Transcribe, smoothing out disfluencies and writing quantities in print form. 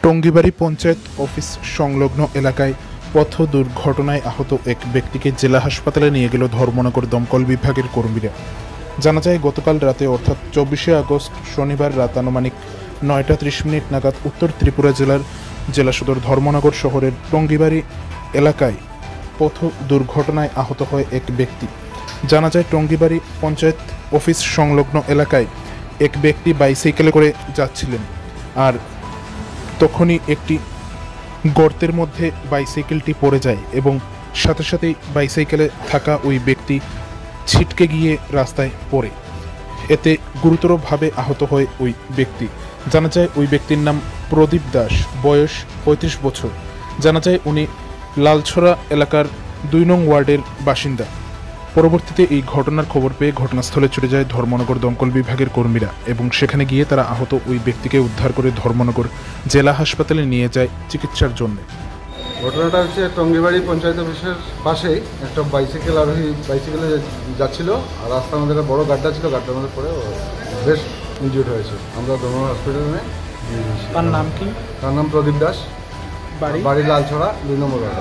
Tongibari panchayat office সংলগ্ন এলাকায় পথ দুর্ঘটনায় আহত এক ব্যক্তিকে জেলা হাসপাতালে নিয়ে গেল ধর্মনগর দমকল বিভাগের কর্মীরা। জানা যায়, গতকাল রাতে অর্থাৎ 24শে আগস্ট শনিবার রাত আনুমানিক 9টা 30 মিনিট নাগাদ উত্তর ত্রিপুরা জেলার জেলা সদর ধর্মনগর শহরের টঙ্গীবাড়ি এলাকায় পথ দুর্ঘটনায় আহত হয় এক ব্যক্তি। জানা যায়, টঙ্গীবাড়ি পঞ্চায়েত অফিস সংলগ্ন এলাকায় এক ব্যক্তি বাইসাইকেলে করে যাচ্ছিলেন, আর তখনই একটি গর্তের মধ্যে বাইসাইকেলটি পড়ে যায় এবং সাথে সাথেই বাইসাইকেলে থাকা ওই ব্যক্তি ছিটকে গিয়ে রাস্তায় পড়ে। এতে গুরুতরভাবে আহত হয় ওই ব্যক্তি। জানা যায়, ওই ব্যক্তির নাম প্রদীপ দাস, বয়স 35 বছর। জানা যায়, উনি লালছড়া এলাকার 2 নং ওয়ার্ডের বাসিন্দা। পরবর্তীতে এই ঘটনার খবর পেয়ে ঘটনাস্থলে ছুটে যায় ধর্মনগর দমকল বিভাগের কর্মীরা এবং সেখানে গিয়ে তারা আহত ওই ব্যক্তিকে উদ্ধার করে ধর্মনগর জেলা হাসপাতালে নিয়ে যায় চিকিৎসার জন্য। ঘটনাটা হচ্ছে টঙ্গীবাড়ি পঞ্চায়েত অফিসের পাশেই একটা বাইসাইকেল আরোহী বাইসাইকেলে যাচ্ছিল, আর রাস্তার মধ্যে একটা বড় গাড্ডা ছিল, গাড্ডার মধ্যে পড়ে বেশ ইনজিউর্ড হয়েছে। আমরা ধর্মনগর হসপিটালে নিয়ে তার নাম কি? তার নাম প্রদীপ দাস, বাড়ি লালছড়া 2 নম্বর ওয়ার্ড।